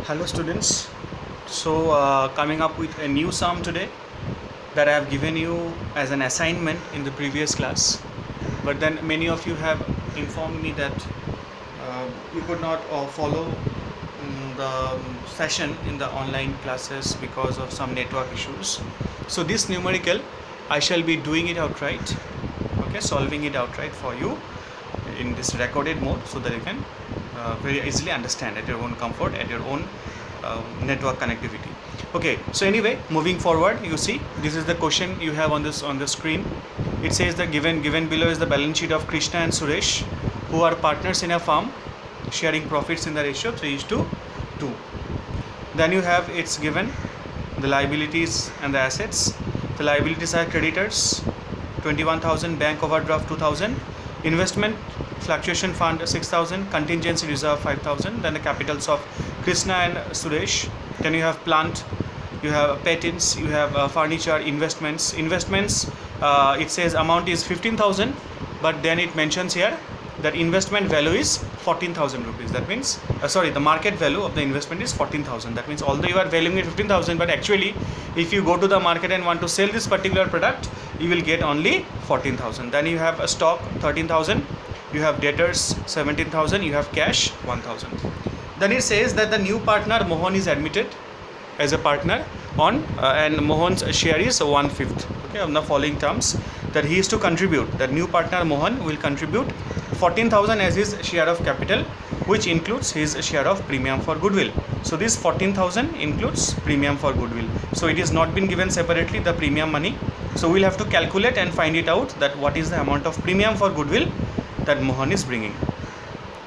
Hello students. Coming up with a new sum today that I have given you as an assignment in the previous class, but then many of you have informed me that you could not follow the session in the online classes because of some network issues. So this numerical I shall be doing it outright, okay, solving it outright for you in this recorded mode so that you can very easily understand at your own comfort, at your own network connectivity. Okay, so anyway, moving forward, you see this is the question you have on the screen. It says the given below is the balance sheet of Krishna and Suresh, who are partners in a firm, sharing profits in the ratio 3:2. Then you have it's given the liabilities and the assets. The liabilities are creditors 21,000, bank overdraft 2,000, investment fluctuation fund 6,000, contingency reserve 5,000. Then the capitals of Krishna and Suresh. Then you have plant, you have patents, you have furniture, investments. It says amount is 15,000, but then it mentions here that investment value is 14,000 rupees. That means the market value of the investment is 14,000. That means although you are valuing it 15,000, but actually if you go to the market and want to sell this particular product, you will get only 14,000. Then you have a stock 13,000, you have debtors 17,000, you have cash 1,000. Then it says that the new partner Mohan is admitted as a partner on and Mohan's share is 1/5, okay, on the following terms, that he is to contribute, that new partner Mohan will contribute 14,000 as his share of capital, which includes his share of premium for goodwill. So this 14,000 includes premium for goodwill. So it is not been given separately, the premium money. So we'll have to calculate and find it out that what is the amount of premium for goodwill that Mohan is bringing.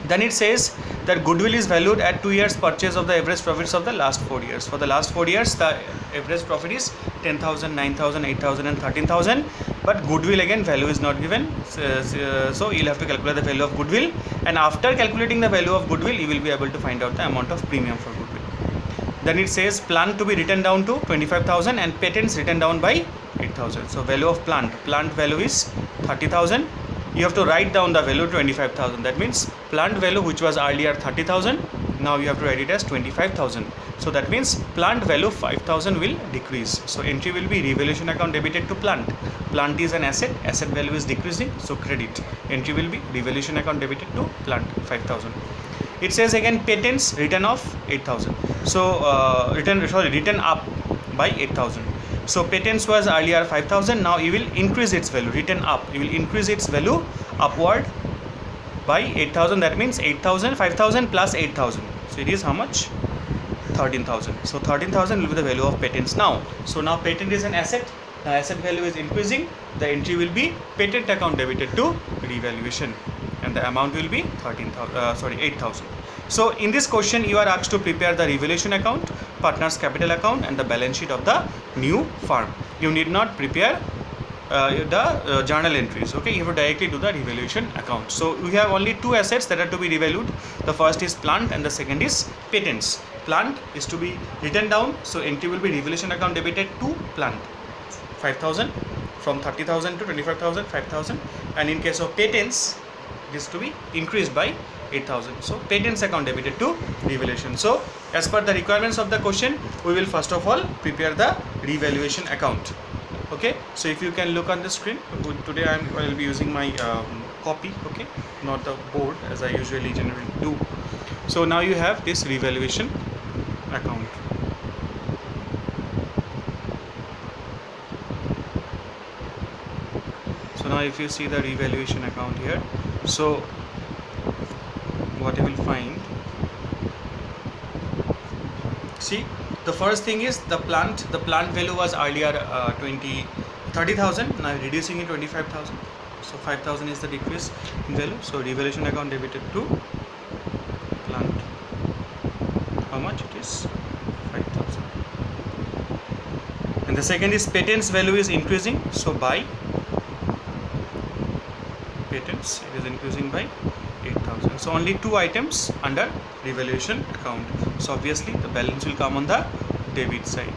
Then it says that goodwill is valued at 2 years purchase of the average profits of the last 4 years. For the last 4 years, the average profit is 10,000, 9,000, 8,000 and 13,000. But goodwill again value is not given. So you'll have to calculate the value of goodwill. And after calculating the value of goodwill, you will be able to find out the amount of premium for goodwill. Then it says plant to be written down to 25,000 and patents written down by 8,000. So value of plant value is 30,000. You have to write down the value 25,000. That means plant value, which was earlier 30,000, now you have to write it as 25,000. So that means plant value 5,000 will decrease. So entry will be revaluation account debited to plant. Plant is an asset value is decreasing, so credit. Entry will be revaluation account debited to plant 5,000. It says again patents written off 8,000. So written up by 8,000. So patents was earlier 5,000, now you will increase its value, written up, you will increase its value upward by 8,000. That means 8,000, 5,000 plus 8,000. So it is how much? 13,000. So 13,000 will be the value of patents now. So now patent is an asset, the asset value is increasing, the entry will be patent account debited to revaluation, and the amount will be 8,000. So in this question you are asked to prepare the revaluation account, partners capital account and the balance sheet of the new firm. You need not prepare the journal entries, okay, you have to directly do the revaluation account. So we have only two assets that are to be revalued. The first is plant and the second is patents. Plant is to be written down, so entry will be revaluation account debited to plant 5,000, from 30,000 to 25,000, 5,000, and in case of patents it is to be increased by 8,000. So patents account debited to revaluation. So as per the requirements of the question, we will first of all prepare the revaluation account. Okay, so if you can look on the screen, today I will be using my copy, okay, not the board as I usually generally do. So now you have this revaluation account. So now if you see the revaluation account here, so what you will find, see, the first thing is the plant value was earlier 30,000, now reducing it 25,000, so 5,000 is the decrease in value. So revaluation account debited to plant, how much it is? 5,000. And the second is patents value is increasing, so by patents it is increasing by 8,000. So only two items under revaluation account. So obviously the balance will come on the debit side.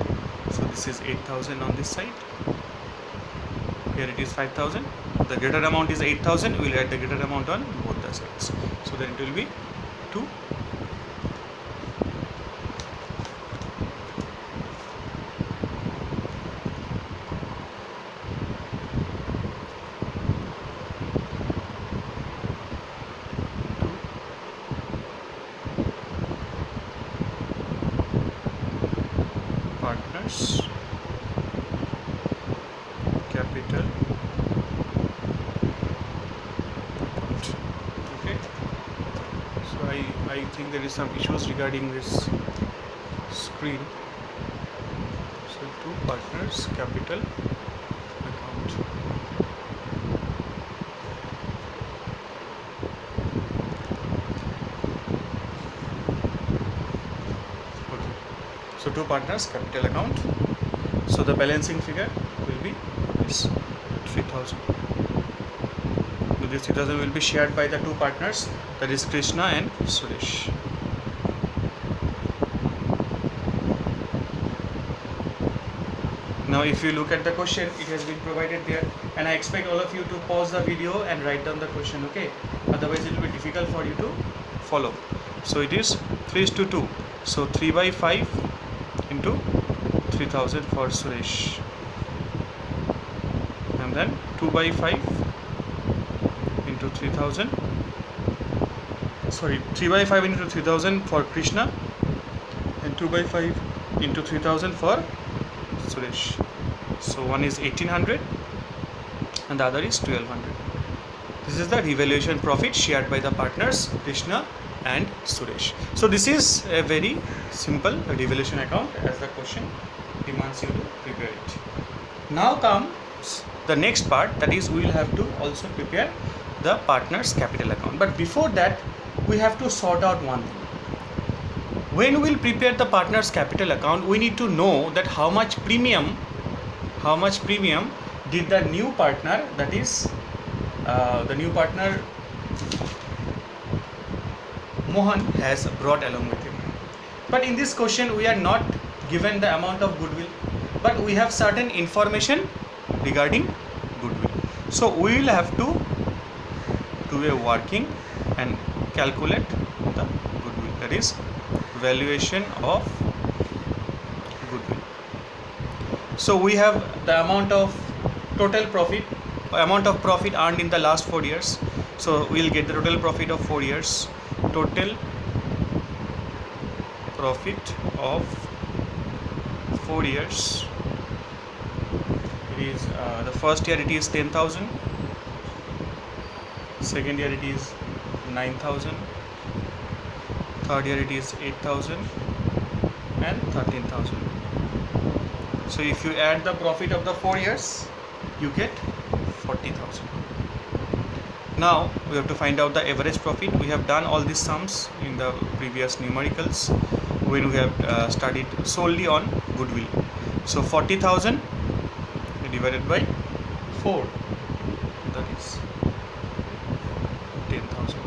So this is 8,000 on this side. Here it is 5,000. The greater amount is 8,000. We will add the greater amount on both the sides. So then it will be 2 partners capital account. Okay, so I think there is some issues regarding this screen. So two partners capital account. Okay, so two partners capital account. So the balancing figure will be this 3000. So this 3000 will be shared by the two partners, that is Krishna and Suresh. Now if you look at the question, it has been provided there, and I expect all of you to pause the video and write down the question, okay? Otherwise it will be difficult for you to follow. So it is 3:2. So 3/5 into 3000 for Suresh, and then 2/5 into 3000, sorry, 3/5 into 3000 for Krishna, and 2/5 into 3000 for Suresh. So one is 1800 and the other is 1200. This is the revaluation profit shared by the partners Krishna and Suresh. So this is a very simple revaluation account as the question demands you to prepare it. Now comes the next part, that is we will have to also prepare the partners capital account. But before that we have to sort out one thing. When we will prepare the partners capital account, we need to know that how much premium did the new partner, that is the new partner Mohan has brought along with him. But in this question we are not given the amount of goodwill, but we have certain information regarding goodwill. So we will have to do a working and calculate the goodwill, that is valuation of goodwill. So we have the amount of total profit, amount of profit earned in the last 4 years. So we will get the total profit of 4 years. Total profit of 4 years. It is the first year it is 10,000. Second year it is 9,000. Third year it is 8,000 and 13,000. So if you add the profit of the 4 years, you get 40,000. Now we have to find out the average profit. We have done all these sums in the previous numericals when we have studied solely on goodwill. So 40,000 divided by 4, that is 10,000.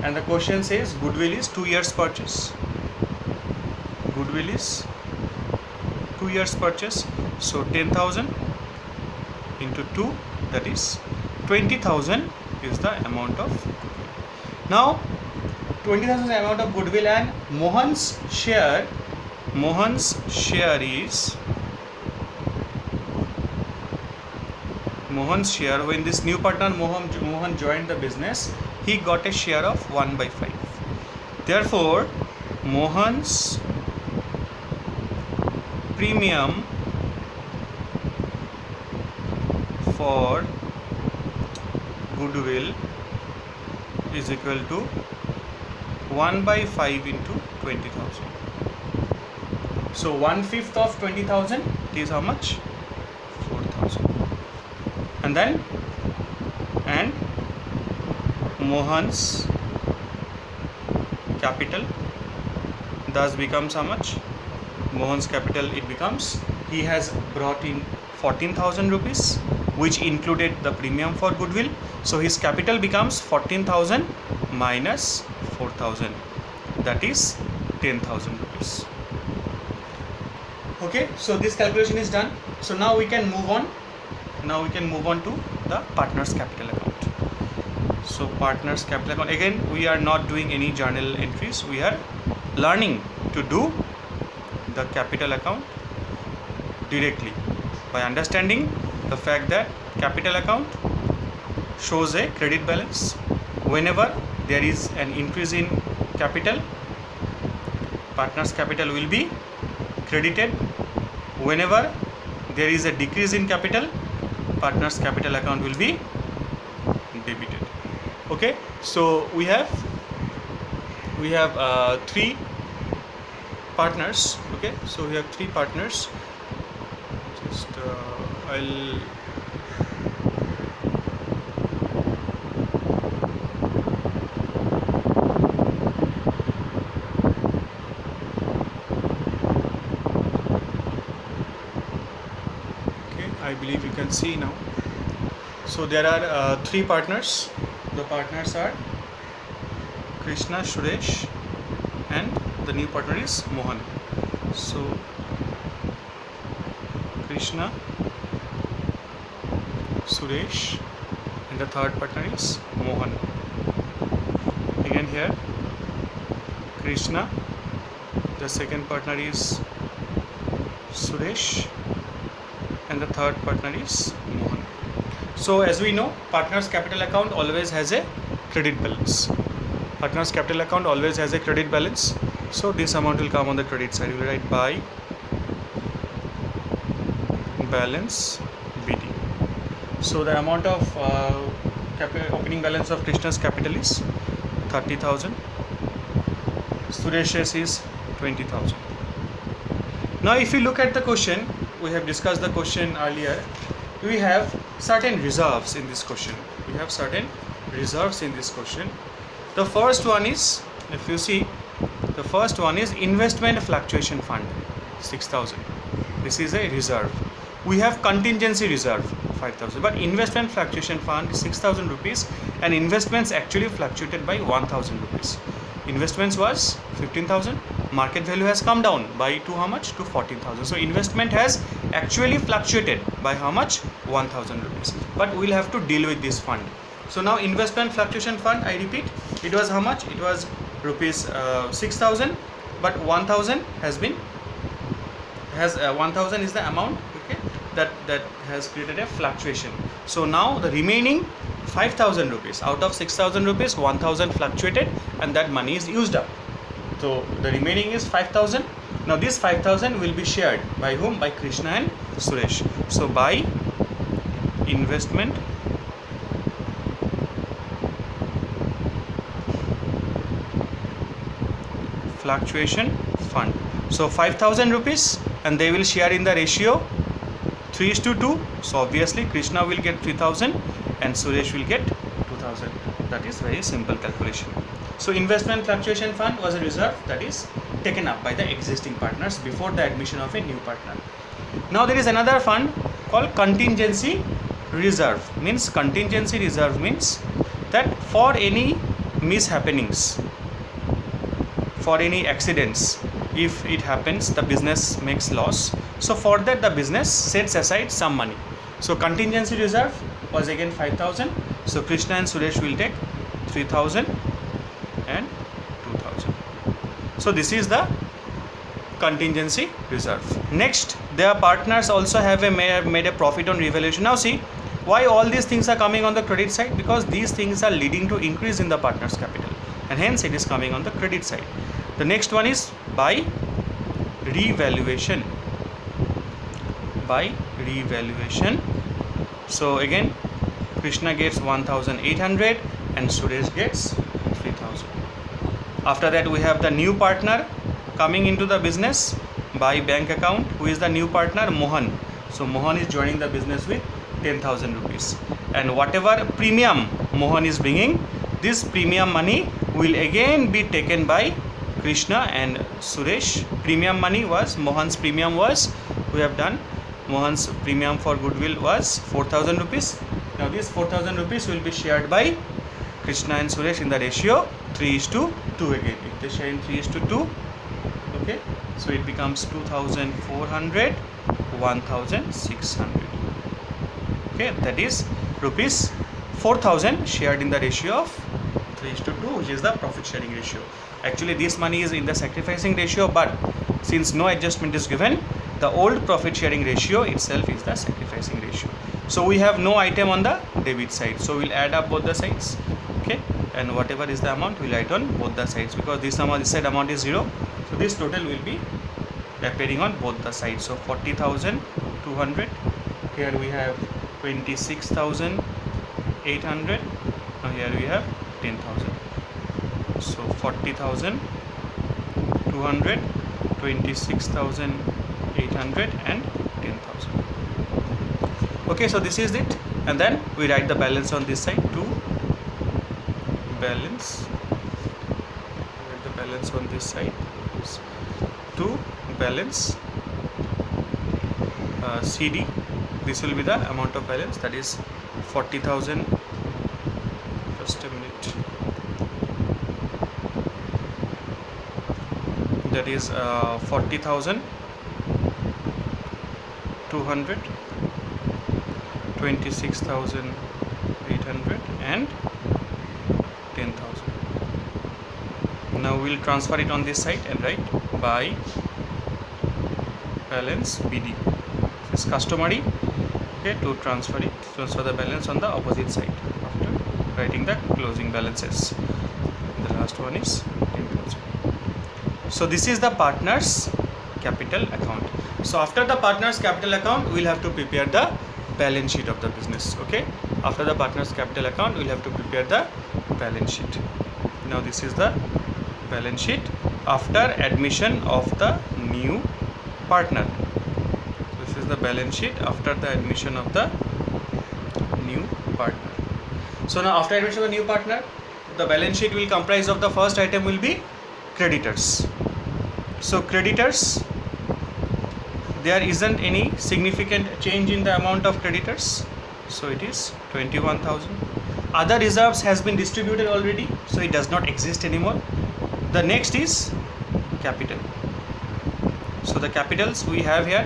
And the question says goodwill is 2 years purchase. Goodwill is 2 years purchase. So 10,000 into 2, that is 20,000 is the amount of goodwill. Now 20,000 is the amount of goodwill, and Mohan's share when this new partner Mohan joined the business, he got a share of 1/5. Therefore Mohan's premium for goodwill is equal to 1/5 into 20,000. So 1/5 of 20,000 is how much? 4,000. And then Mohan's capital thus becomes how much? Mohan's capital, it becomes, he has brought in 14,000 rupees, which included the premium for goodwill. So his capital becomes 14,000 minus 4,000, that is 10,000 rupees. Okay, so this calculation is done. So now we can move on. To the partners capital account. So partners capital account, again we are not doing any journal entries. We are learning to do the capital account directly by understanding the fact that capital account shows a credit balance. Whenever there is an increase in capital, partners capital will be credited whenever there is a decrease in capital, partners capital account will be debited. Okay, so we have three partners. Okay, so we have three partners. Just I'll I believe you can see now. So there are three partners. The partners are Krishna, Suresh, and the new partner is Mohan. So Krishna, Suresh, and the third partner is Mohan. Again here Krishna, the second partner is Suresh, and the third partner is Mohan. So as we know, partners capital account always has a credit balance. Partners capital account always has a credit balance. So this amount will come on the credit side. We will write by balance BD. So the amount of opening balance of Krishna's capital is 30,000. Suresh's is 20,000. Now if you look at the question, we have discussed the question earlier. We have certain reserves in this question. We have certain reserves in this question. The first one is, if you see, the first one is investment fluctuation fund, 6,000. This is a reserve. We have contingency reserve, 5,000. But investment fluctuation fund is 6,000 rupees, and investments actually fluctuated by 1,000 rupees. Investments was 15,000. Market value has come down by to how much? To 14,000. So investment has actually fluctuated by how much? 1,000 rupees. But we'll have to deal with this fund. So now investment fluctuation fund, I repeat, it was how much? It was rupees 6,000, but 1,000 has been 1,000 is the amount, okay, that has created a fluctuation. So now the remaining 5,000 rupees out of 6,000 rupees, 1,000 fluctuated, and that money is used up. So the remaining is 5,000. Now this 5,000 will be shared by whom? By Krishna and Suresh. So by investment fluctuation fund. So 5,000 rupees, and they will share in the ratio 3:2. So obviously Krishna will get 3,000 and Suresh will get 2,000. That is very simple calculation. So investment fluctuation fund was a reserve that is taken up by the existing partners before the admission of a new partner. Now there is another fund called contingency reserve. Means contingency reserve means that for any mishappenings, for any accidents, if it happens the business makes loss, so for that the business sets aside some money. So contingency reserve was again 5,000. So Krishna and Suresh will take 3,000 and 2,000. So this is the contingency reserve. Next, their partners also have made a profit on revaluation. Now see why all these things are coming on the credit side, because these things are leading to increase in the partners capital, and hence it is coming on the credit side. The next one is by revaluation. By revaluation. So again Krishna gets 1,800 and Suresh gets 3,000. After that we have the new partner coming into the business by bank account. Who is the new partner? Mohan. So Mohan is joining the business with 10,000 rupees, and whatever premium Mohan is bringing, this premium money will again be taken by Krishna and Suresh. Premium money was, Mohan's premium was, we have done, Mohan's premium for goodwill was 4,000 rupees. Now this 4,000 rupees will be shared by Krishna and Suresh in the ratio 3:2 again. If they share in 3:2, okay, so it becomes 2,400, 1,600. Okay, that is rupees 4,000 shared in the ratio of 3:2, which is the profit sharing ratio. Actually this money is in the sacrificing ratio, but since no adjustment is given, the old profit sharing ratio itself is the sacrificing ratio. So we have no item on the debit side, so we'll add up both the sides, okay, and whatever is the amount we'll write on both the sides, because this amount, this side amount is 0, so this total will be appearing on both the sides. So 40,200. Here we have 26,800. Now here we have 10,000. So 40,200, 26,800 and 10,000. Okay, so this is it, and then we write the balance on this side. To balance, write the balance on this side. To balance CD, this will be the amount of balance, that is 40,000. Just a minute. That is 40,200, 26,800 and 10,000. Now we will transfer it on this side and write by balance BD. This is customary, okay, to transfer the balance on the opposite side after writing the closing balances. The last one is 10,000. So this is the partners capital account. So after the partners capital account, we will have to prepare the balance sheet of the business. Okay, after the partners capital account, we will have to prepare the balance sheet. Now this is the balance sheet after admission of the new partner. This is the balance sheet after the admission of the new partner. So now after admission of the new partner, the balance sheet will comprise of the first item will be creditors. So creditors, there isn't any significant change in the amount of creditors, so it is 21,000. Other reserves has been distributed already, so it does not exist anymore. The next is capital. So the capitals we have here: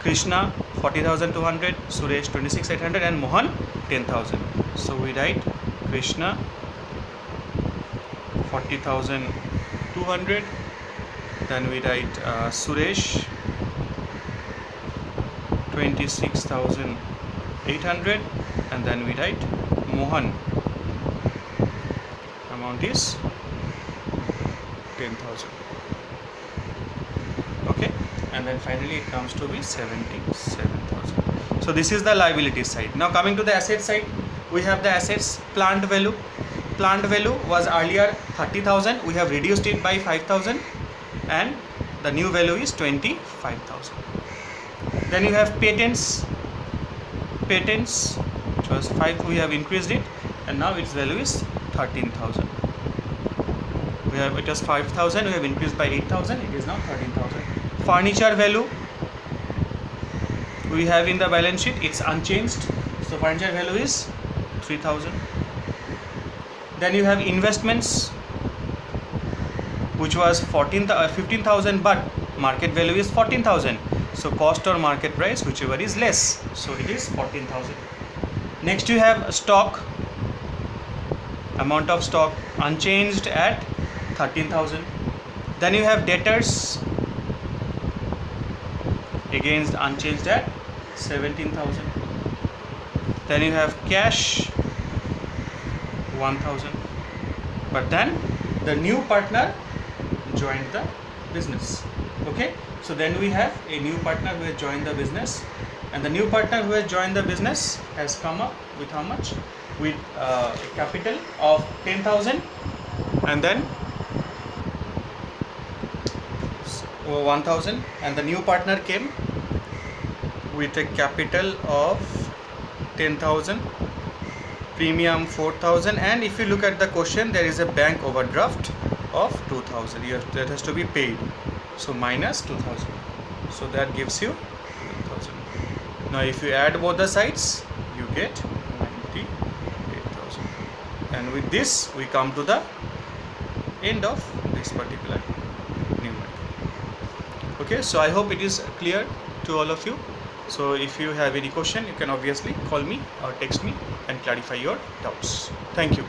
Krishna 40,200, Suresh 26,800 and Mohan 10,000. So we write Krishna 40,200, then we write Suresh 26,800 and then we write Mohan, amount is 10,000. Okay, and then finally it comes to be 77,000. So this is the liability side. Now coming to the asset side, we have the assets. Plant value. Plant value was earlier 30,000. We have reduced it by 5,000 and the new value is 25,000. Then you have patents. Patents, which was 5, we have increased it and now its value is 13,000. It was 5,000, we have increased by 8,000, it is now 13,000. Furniture value we have in the balance sheet, it's unchanged, so furniture value is 3,000. Then you have investments, which was 15,000, but market value is 14,000. So cost or market price, whichever is less, so it is 14,000. Next you have stock. Amount of stock unchanged at 13,000. Then you have debtors, again unchanged at 17,000. Then you have cash 1,000. But then the new partner joined the business. Okay, so then we have a new partner who has joined the business, and the new partner who has joined the business has come up with how much? With a capital of 10,000 and then 1,000, and the new partner came with a capital of 10,000, premium 4,000, and if you look at the question, there is a bank overdraft of 2,000. That has to be paid. So minus 2,000. So that gives you 2,000. Now if you add both the sides, you get 98,000. And with this, we come to the end of this particular numerator. Okay, so I hope it is clear to all of you. So if you have any question, you can obviously call me or text me and clarify your doubts. Thank you.